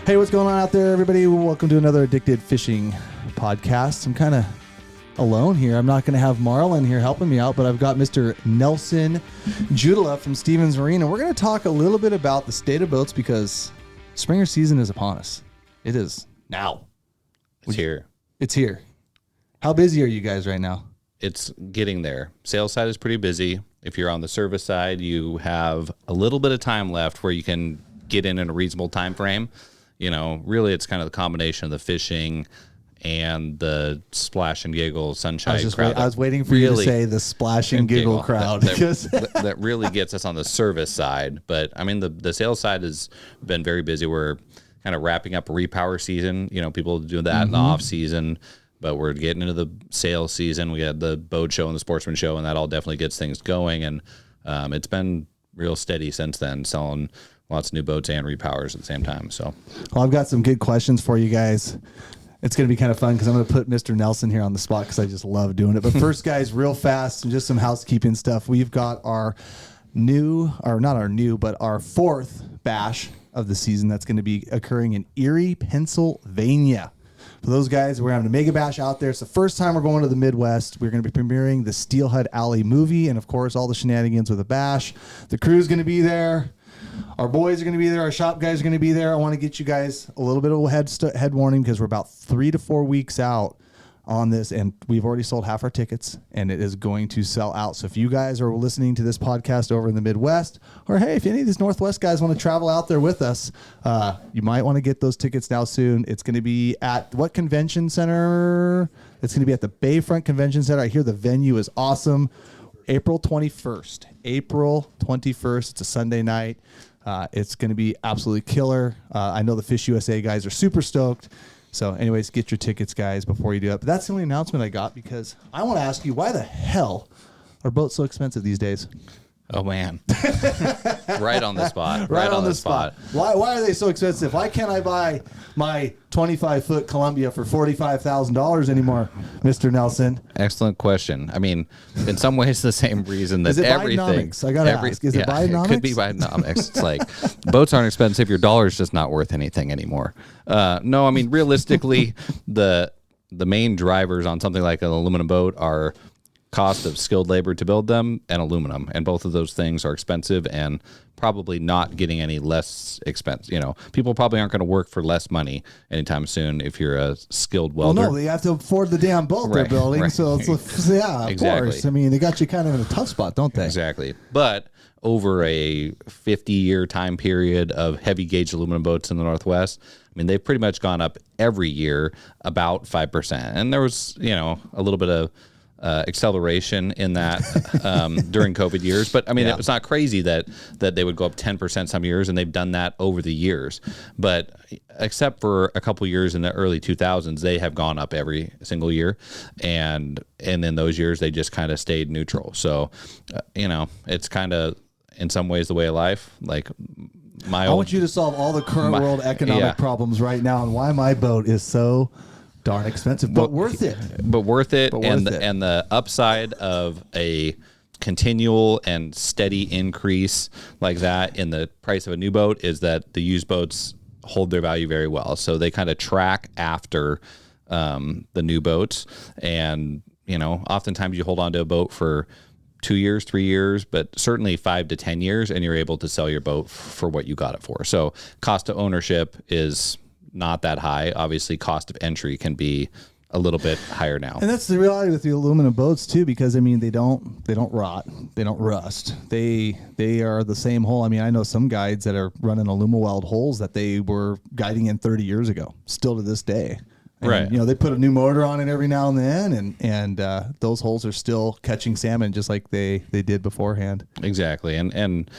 Hey, what's going on out there, everybody? Welcome to another Addicted Fishing podcast. I'm kind of alone here. I'm not going to have Marlon here helping me out, but I've got Mr. Nelson Judala from Stevens Marine, and we're going to talk a little bit about the state of boats because springer season is upon us. It is now. It's here. It's here. How busy are you guys right now? It's getting there. Sales side is pretty busy. If you're on the service side, you have a little bit of time left where you can get in a reasonable time frame. You know, really, it's kind of the combination of the fishing and the splash and giggle sunshine crowd. I was waiting for you to say the splash and giggle crowd. That really gets us on the service side. But, I mean, the sales side has been very busy. We're kind of wrapping up a repower season. You know, people do that in the off season. But we're getting into the sales season. We had the boat show and the sportsman show, and that all definitely gets things going. And it's been real steady since then, selling lots of new boats and repowers at the same time. So, well, I've got some good questions for you guys. It's going to be kind of fun because I'm going to put Mr. Nelson here on the spot because I just love doing it. But first, guys, real fast, and just some housekeeping stuff. We've got our our fourth bash of the season that's going to be occurring in Erie, Pennsylvania. For those guys, we're having a mega bash out there. It's the first time we're going to the Midwest. We're going to be premiering the Steelhead Alley movie and, of course, all the shenanigans with the bash. The crew's going to be there. Our boys are going to be there. Our shop guys are going to be there. I want to get you guys a little bit of a head warning because we're about 3 to 4 weeks out on this, and we've already sold half our tickets, and it is going to sell out. So if you guys are listening to this podcast over in the Midwest, or hey, if any of these Northwest guys want to travel out there with us, you might want to get those tickets now soon. It's going to be at what convention center? It's going to be at the Bayfront Convention Center. I hear the venue is awesome. April 21st. April 21st. It's a Sunday night. It's going to be absolutely killer. I know the Fish USA guys are super stoked. So anyways, get your tickets, guys, before you do it. But that's the only announcement I got because I want to ask you, why the hell are boats so expensive these days? oh, man. Right on the spot. Right on the spot. Why are they so expensive? Why can't I buy my 25-foot Columbia for $45,000 anymore, Mr. Nelson? Excellent question. I mean, in some ways, the same reason that is it everything. Bidenomics? I got to ask. Is it Bidenomics? It could be Bidenomics. It's like boats aren't expensive. Your dollar's just not worth anything anymore. No, I mean, realistically, the main drivers on something like an aluminum boat are cost of skilled labor to build them and aluminum, and both of those things are expensive and probably not getting any less expensive. You know, people probably aren't going to work for less money anytime soon if you're a skilled welder. Well, no, they have to afford the damn boat they're building. Right. So it's, yeah, of exactly. course. I mean, they got you kind of in a tough spot, don't they? Exactly. But over a 50-year time period of heavy gauge aluminum boats in the Northwest, I mean, they've pretty much gone up every year about 5%. And there was, you know, a little bit of acceleration in that during COVID years. But I mean, it's not crazy that they would go up 10% some years, and they've done that over the years. But except for a couple years in the early 2000s, they have gone up every single year. And in those years, they just kind of stayed neutral. So, you know, it's kind of in some ways the way of life. Like I want you to solve all the current world economic problems right now and why my boat is so darn expensive, but worth it. And the upside of a continual and steady increase like that in the price of a new boat is that the used boats hold their value very well. So they kind of track after the new boats. And, you know, oftentimes you hold on to a boat for 2 years, 3 years, but certainly 5 to 10 years, and you're able to sell your boat for what you got it for. So cost of ownership is not that high. Obviously, cost of entry can be a little bit higher now. And that's the reality with the aluminum boats too, because I mean they don't rot, they don't rust. They are the same hull. I mean, I know some guides that are running Alumaweld hulls that they were guiding in 30 years ago, still to this day. And, right. You know, they put a new motor on it every now and then, and those hulls are still catching salmon just like they did beforehand. Exactly, and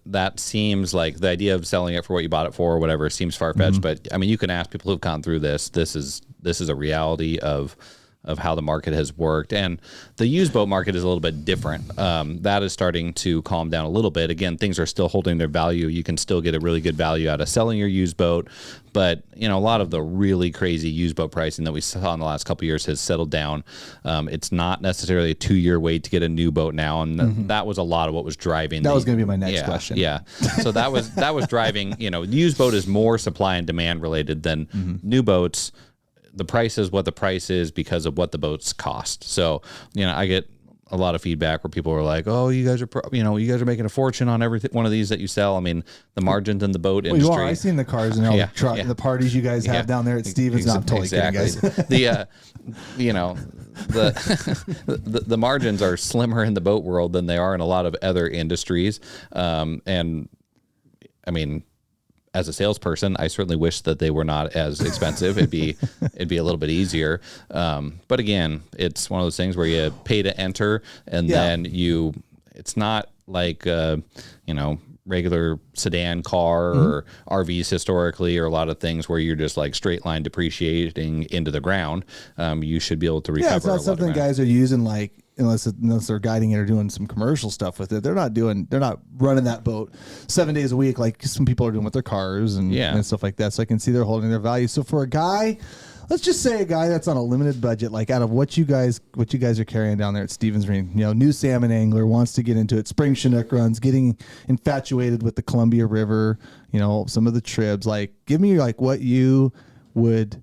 that seems like the idea of selling it for what you bought it for or whatever seems far-fetched, but I mean, you can ask people who've gone through this. This is a reality of of how the market has worked. And the used boat market is a little bit different. That is starting to calm down a little bit. Again, things are still holding their value. You can still get a really good value out of selling your used boat. But, a lot of the really crazy used boat pricing that we saw in the last couple of years has settled down. It's not necessarily a 2-year wait to get a new boat now. And that was a lot of what was driving. That was going to be my next question. Yeah. So that was driving, used boat is more supply and demand related than new boats. The price is what the price is because of what the boats cost. So, I get a lot of feedback where people are like, "Oh, you guys are making a fortune on every one of these that you sell." I mean, the margins in the boat industry. Well, I've seen the cars and all the truck, the parties you guys have down there at Stevens. No, I'm totally kidding, guys. The the margins are slimmer in the boat world than they are in a lot of other industries. And I mean, as a salesperson, I certainly wish that they were not as expensive. It'd be a little bit easier. But again, it's one of those things where you pay to enter, and then it's not like regular sedan car or RVs historically, or a lot of things where you're just like straight line depreciating into the ground. You should be able to recover. Yeah, it's not something guys are using unless they're guiding it or doing some commercial stuff with it. They're not running that boat 7 days a week like some people are doing with their cars and stuff like that. So I can see they're holding their value. So for a guy, let's just say a guy that's on a limited budget, like out of what you guys are carrying down there at Stevens Marine, new salmon angler, wants to get into it, spring Chinook runs, getting infatuated with the Columbia River, some of the tribs, like give me what you would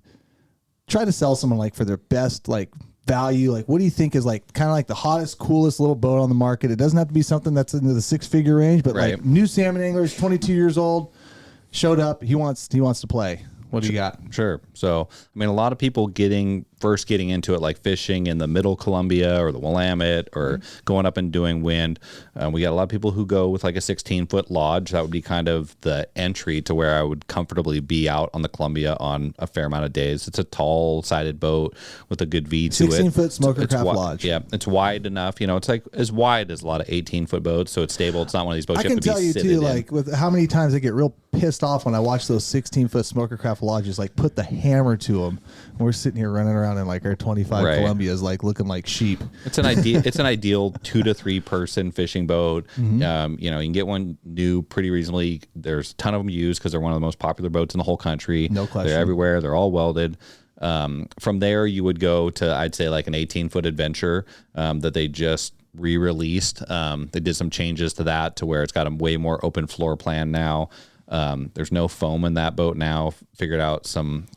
try to sell someone for their best value. What do you think is kind of the hottest, coolest little boat on the market? It doesn't have to be something that's into the 6-figure range, but new salmon anglers, 22 years old, showed up. He wants to play. What do you got? Sure. So, I mean, a lot of people first getting into it, like fishing in the middle Columbia or the Willamette or going up and doing wind. We got a lot of people who go with a 16-foot lodge. That would be kind of the entry to where I would comfortably be out on the Columbia on a fair amount of days. It's a tall-sided boat with a good V to it. 16-foot smoker craft lodge. Yeah, it's wide enough. It's as wide as a lot of 18-foot boats, so it's stable. It's not one of these boats I can tell you too, with how many times I get real pissed off when I watch those 16-foot smoker craft lodges, put the hammer to them. We're sitting here running around in our 25 Columbias, looking like sheep. It's an ideal 2 to 3 person fishing boat. You can get one new pretty reasonably. There's a ton of them used because they're one of the most popular boats in the whole country. No question. They're everywhere. They're all welded. From there, you would go to, I'd say, an 18-foot adventure that they just re-released. They did some changes to that to where it's got a way more open floor plan now. There's no foam in that boat now. Figured out some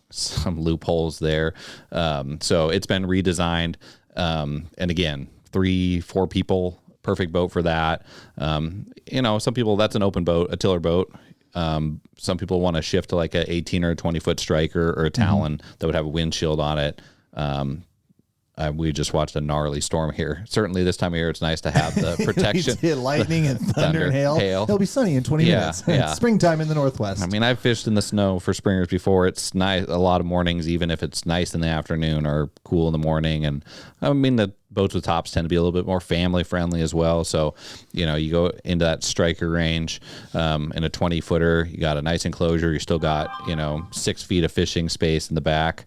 loopholes there. So it's been redesigned. And again, 3-4 people, perfect boat for that. Some people, that's an open boat, a tiller boat. Some people want to shift to a 18 or a 20-foot striker or a Talon that would have a windshield on it. We just watched a gnarly storm here. Certainly this time of year, it's nice to have the protection. Lightning and thunder and hail. It'll be sunny in 20 minutes. Yeah. It's springtime in the Northwest. I mean, I've fished in the snow for springers before. It's nice a lot of mornings, even if it's nice in the afternoon or cool in the morning. And I mean, the boats with tops tend to be a little bit more family friendly as well. So, you go into that striker range in a 20-footer. You got a nice enclosure. You still got 6 feet of fishing space in the back.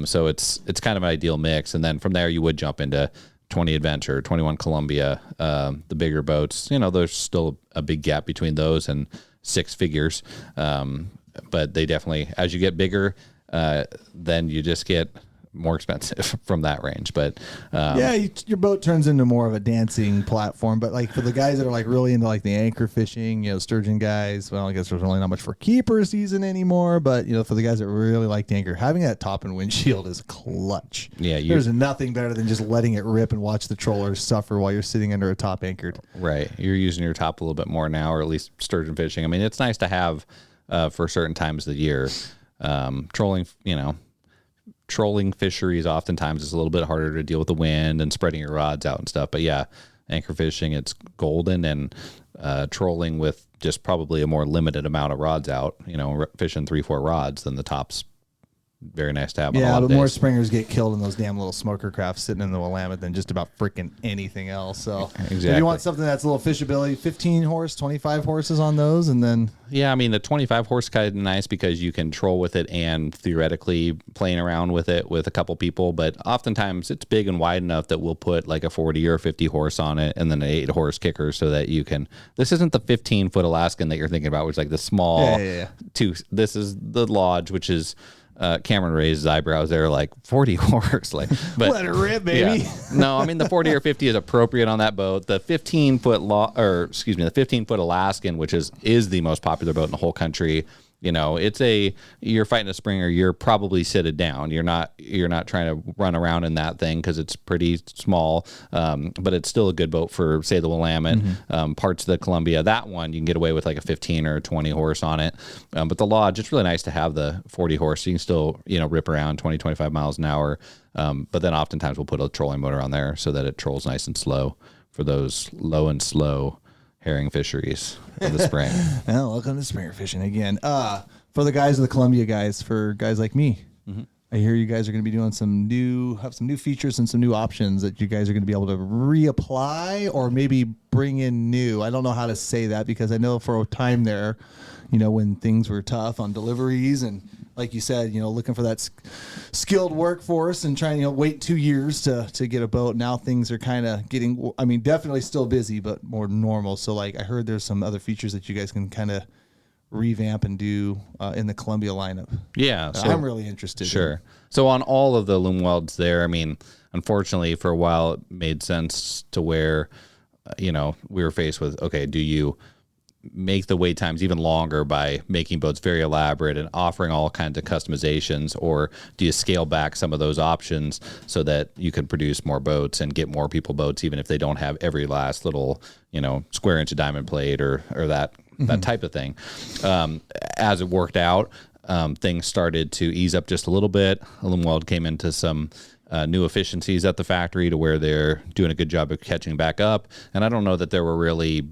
So it's kind of an ideal mix. And then from there, you would jump into 20 Adventure, 21 Columbia, the bigger boats. There's still a big gap between those and 6 figures. But they definitely, as you get bigger, then you just get more expensive from that range. But your boat turns into more of a dancing platform. But for the guys that are really into the anchor fishing, sturgeon guys, well, I guess there's really not much for keeper season anymore. But for the guys that really like to anchor, having that top and windshield is clutch. Yeah, there's nothing better than just letting it rip and watch the trollers suffer while you're sitting under a top anchored. Right, you're using your top a little bit more now, or at least sturgeon fishing. I mean, it's nice to have for certain times of the year. Trolling fisheries oftentimes is a little bit harder to deal with the wind and spreading your rods out and stuff. But yeah, anchor fishing, it's golden, and trolling with just probably a more limited amount of rods out, fishing 3-4 rods, then the top's very nice to have on a Yeah, lot but of more days. springers get killed in those damn little smoker crafts sitting in the Willamette than just about freaking anything else. So if Exactly. you want something that's a little fishability, 15 horse, 25 horses on those, and then Yeah, I mean, the 25 horse kind of nice because you can troll with it and theoretically playing around with it with a couple people. But oftentimes it's big and wide enough that we'll put like a 40 or 50 horse on it and then an 8 horse kicker so that you can. This isn't the 15-foot Alaskan that you're thinking about, which is like the small two. This is the Lodge, which is. Cameron raised his eyebrows there, like 40 horse, like, but let it rip, baby. yeah. No, I mean the 40 or 50 is appropriate on that boat. The 15-foot the 15-foot Alaskan, which is the most popular boat in the whole country. You know, you're fighting a springer. You're probably sitted down. You're not trying to run around in that thing because it's pretty small. But it's still a good boat for, say, the Willamette, parts of the Columbia. That one you can get away with like a 15 or 20 horse on it. But the Lodge, it's really nice to have the 40 horse. So you can still rip around 20, 25 miles an hour. But then oftentimes we'll put a trolling motor on there so that it trolls nice and slow for those low and slow herring fisheries of the spring. Well, welcome to springer fishing again. For the guys of the Columbia guys, for guys like me, I hear you guys are going to be doing some new features and some new options that you guys are going to be able to reapply or maybe bring in new. I don't know how to say that because I know for a time there, when things were tough on deliveries and like you said, looking for that skilled workforce and trying, wait 2 years to get a boat. Now things are kind of getting, definitely still busy, but more normal. So like I heard there's some other features that you guys can kind of revamp and do in the Columbia lineup. Yeah. So, I'm really interested. Sure. So on all of the loom welds there, unfortunately for a while it made sense to where, we were faced with, okay, do you make the wait times even longer by making boats very elaborate and offering all kinds of customizations, or do you scale back some of those options so that you can produce more boats and get more people boats even if they don't have every last little square inch of diamond plate or that type of thing. As it worked out, things started to ease up just a little bit. Loomweld came into some new efficiencies at the factory to where they're doing a good job of catching back up, and I don't know that there were really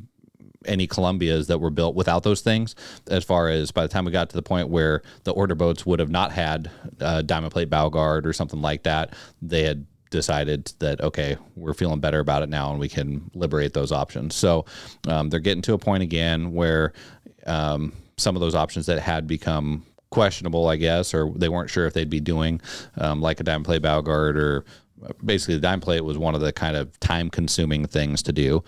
any Columbias that were built without those things, as far as by the time we got to the point where the order boats would have not had diamond plate bow guard or something like that, they had decided that, okay, we're feeling better about it now and we can liberate those options. So they're getting to a point again where some of those options that had become questionable, I guess, or they weren't sure if they'd be doing, like a diamond plate bow guard, or basically the diamond plate was one of the kind of time consuming things to do.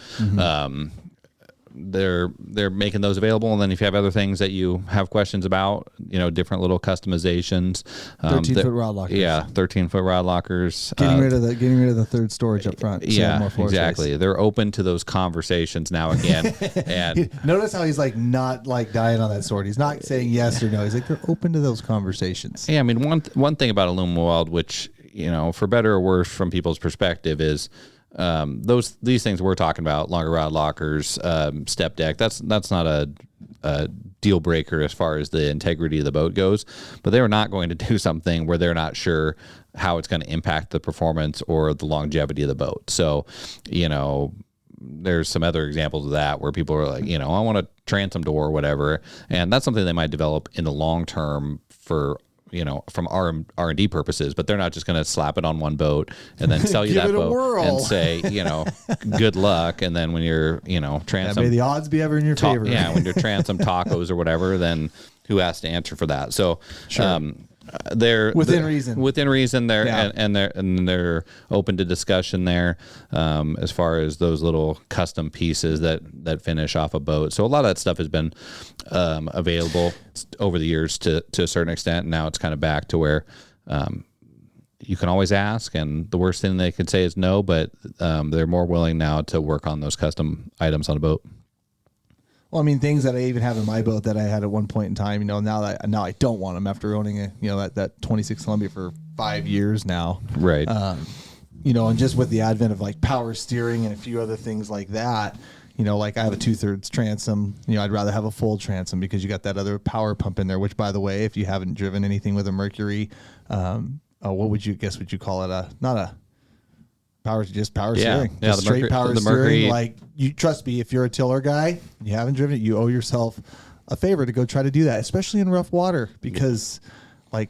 They're making those available, and then if you have other things that you have questions about, different little customizations, 13-foot rod lockers. Yeah, 13-foot rod lockers. Getting rid of the third storage up front. Yeah, more floor exactly. space. They're open to those conversations now again. And notice how he's like not like dying on that sword. He's not saying yes or no. He's like, they're open to those conversations. yeah, one thing about Aluminum Wild, which for better or worse from people's perspective, is these things we're talking about, longer rod lockers, step deck, that's not a deal breaker as far as the integrity of the boat goes, but they're not going to do something where they're not sure how it's going to impact the performance or the longevity of the boat. So, there's some other examples of that where people are like, I want a transom door or whatever, and that's something they might develop in the long term for from R&D purposes, but they're not just going to slap it on one boat and then sell you that boat and say, good luck. And then when you're, transom, may the odds be ever in your favor. Yeah. When you're transom tacos or whatever, then who has to answer for that? So, sure. They're within reason there, yeah. and they're open to discussion there, as far as those little custom pieces that finish off a boat. So a lot of that stuff has been available over the years to a certain extent. And now it's kind of back to where you can always ask, and the worst thing they could say is no, but they're more willing now to work on those custom items on a boat. Well, things that I even have in my boat that I had at one point in time, now I don't want them after owning that 26 Columbia for 5 years now. Right. And just with the advent of like power steering and a few other things like that, like I have a 2/3 transom, I'd rather have a full transom because you got that other power pump in there, which by the way, if you haven't driven anything with a Mercury, what would you call it? Not a power steering. Yeah, just straight power the steering. Mercury. Like, you trust me, if you're a tiller guy and you haven't driven it, you owe yourself a favor to go try to do that, especially in rough water, because like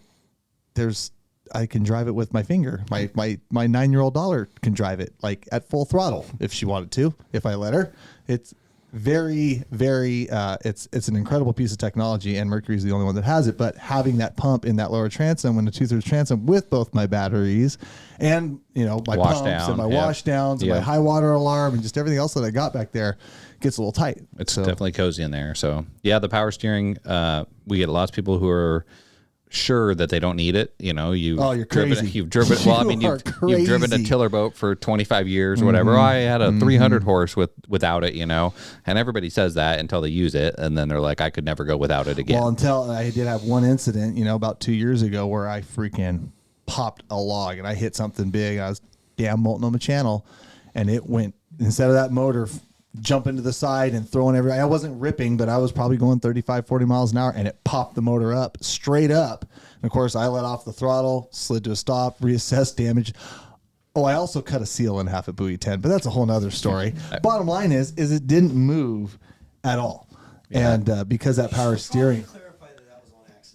I can drive it with my finger. My 9-year-old daughter can drive it like at full throttle if she wanted to, if I let her. It's very, very, it's an incredible piece of technology, and Mercury's the only one that has it. But having that pump in that lower transom and the 2/3 transom with both my batteries and, my Wash pumps down, and my yeah. wash downs and my Yeah. high water alarm and just everything else that I got back there gets a little tight. It's definitely cozy in there. So yeah, the power steering, we get lots of people who are sure that they don't need it. You're crazy. You've driven. Well, I mean, you've driven a crazy. tiller boat for 25 years or whatever. I had a 300 horse without it, and everybody says that until they use it, and then they're like, I could never go without it again. Well, until I did have one incident, about 2 years ago where I freaking popped a log and I hit something big. I was damn Multnomah Channel, and it went, instead of that motor jumping to the side and throwing I wasn't ripping, but I was probably going 35, 40 miles an hour, and it popped the motor up straight up. And of course I let off the throttle, slid to a stop, reassessed damage. Oh, I also cut a seal in half at buoy 10, but that's a whole nother story. Bottom line is it didn't move at all. Yeah. And because that power steering.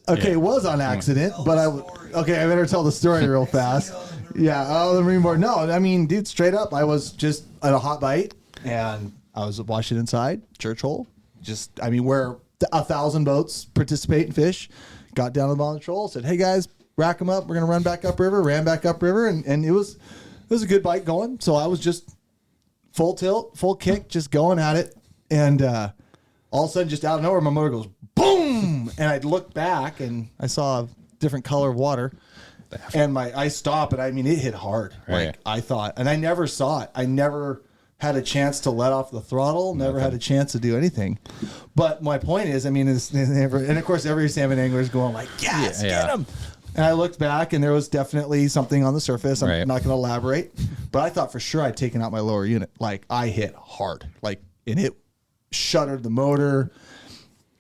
Okay, it was on accident, but I better tell the story real fast. Yeah, the Marine Board. No, I mean, dude, straight up, I was just at a hot bite, and I was washing inside, church hole, where 1,000 boats participate and fish. Got down to the bottom of the troll, said, hey guys, rack them up. We're going to run back upriver. Ran back upriver, and it was a good bite going. So I was just full tilt, full kick, just going at it. And all of a sudden, just out of nowhere, my motor goes boom. And I looked back, and I saw a different color of water. And I stopped, and I mean, it hit hard. Right. Like I thought. And I never saw it. I never had a chance to let off the throttle, never had a chance to do anything. But my point is, I mean, and of course, every salmon angler is going like, yes, get him. And I looked back, and there was definitely something on the surface. I'm not going to elaborate. But I thought for sure I'd taken out my lower unit. Like, I hit hard. Like, and it shuttered the motor,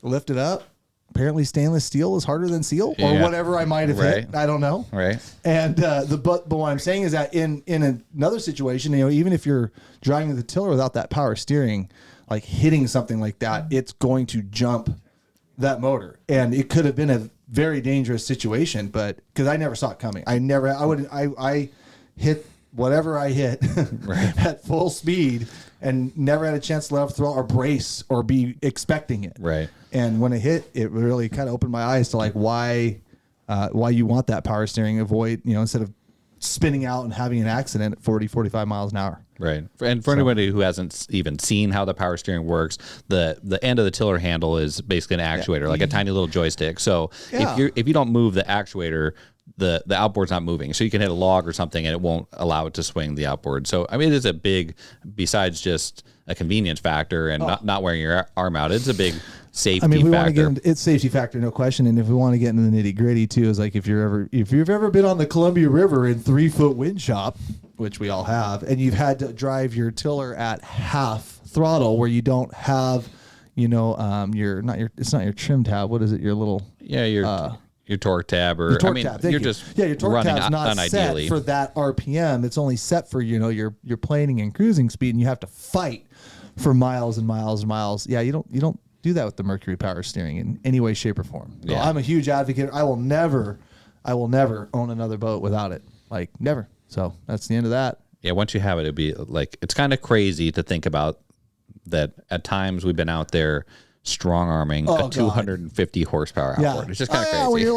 lifted up. Apparently stainless steel is harder than steel, or whatever I might have hit. I don't know. Right. And but what I'm saying is that in another situation, even if you're driving the tiller without that power steering, like hitting something like that, it's going to jump that motor, and it could have been a very dangerous situation. But because I never saw it coming, I hit whatever I hit at full speed, and never had a chance to let off the throttle or brace or be expecting it. Right. And when it hit, it really kind of opened my eyes to like why you want that power steering, avoid, instead of spinning out and having an accident at 40, 45 miles an hour. Right. And for anybody who hasn't even seen how the power steering works, the end of the tiller handle is basically an actuator, like a tiny little joystick. So if you don't move the actuator, the outboard's not moving. So you can hit a log or something and it won't allow it to swing the outboard. So I mean, it is a big, besides just a convenience factor and not wearing your arm out, it's a big safety factor. I mean, we want to get into, it's safety factor, no question. And if we want to get into the nitty gritty too, is like if you've ever been on the Columbia River in 3-foot wind chop, which we all have, and you've had to drive your tiller at half throttle where you don't have, it's not your trim tab. What is it? Your little your torque tab, or your torque tab. You're just your torque running tab's not set for that RPM. It's only set for your planing and cruising speed, and you have to fight for miles and miles and miles. Yeah, you don't do that with the Mercury power steering in any way, shape, or form. So I'm a huge advocate. I will never own another boat without it. Like never. So that's the end of that. Yeah, once you have it, it'd be like, it's kind of crazy to think about that. At times we've been out there strong arming a 250 horsepower outboard. It's just kind of crazy.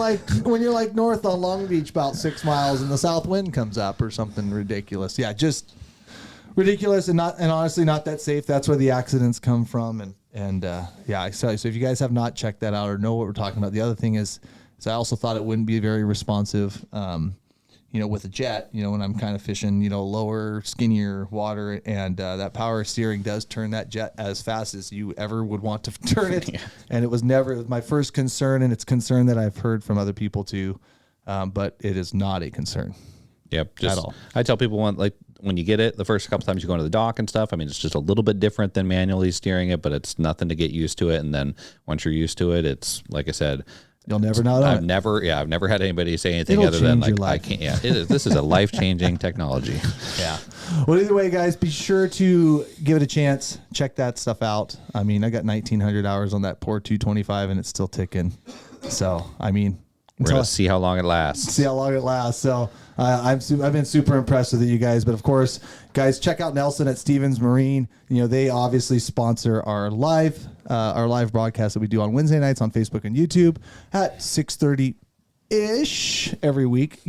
When you're like north on Long Beach about 6 miles and the south wind comes up or something ridiculous. Yeah, just ridiculous and honestly not that safe. That's where the accidents come from. So if you guys have not checked that out or know what we're talking about, the other thing is I also thought it wouldn't be very responsive. With a jet, when I'm kind of fishing, lower, skinnier water, and that power steering does turn that jet as fast as you ever would want to turn it. Yeah. And it was never my first concern, and it's a concern that I've heard from other people too, but it is not a concern. Yep, at all. I tell people when you get it, the first couple times you go into the dock and stuff, I mean, it's just a little bit different than manually steering it, but it's nothing to get used to it. And then once you're used to it, it's like I said, you'll never know. I've never had anybody say anything other than like, I can't. Yeah, this is a life-changing technology. Yeah. Well, either way, guys, be sure to give it a chance. Check that stuff out. I mean, I got 1,900 hours on that poor 225, and it's still ticking. So, I mean, We're going to see how long it lasts. See how long it lasts. So I've been super impressed with it, you guys. But of course, guys, check out Nelson at Stevens Marine. They obviously sponsor our live broadcast that we do on Wednesday nights on Facebook and YouTube at 6:30 ish every week,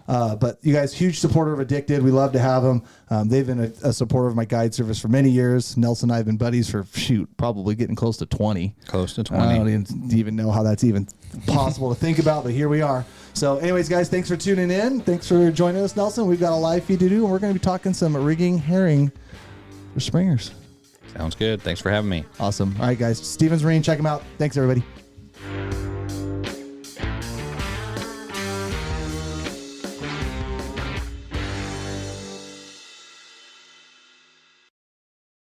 but you guys, huge supporter of Addicted. We love to have them. They've been a supporter of my guide service for many years. Nelson and I have been buddies for probably getting close to 20. Close to 20. I don't even know how that's even possible to think about, but here we are. So anyways, guys, thanks for tuning in. Thanks for joining us, Nelson. We've got a live feed to do, and we're going to be talking some rigging herring for springers. Sounds good. Thanks for having me. Awesome. All right, guys, Stevens Marine, check them out. Thanks, everybody.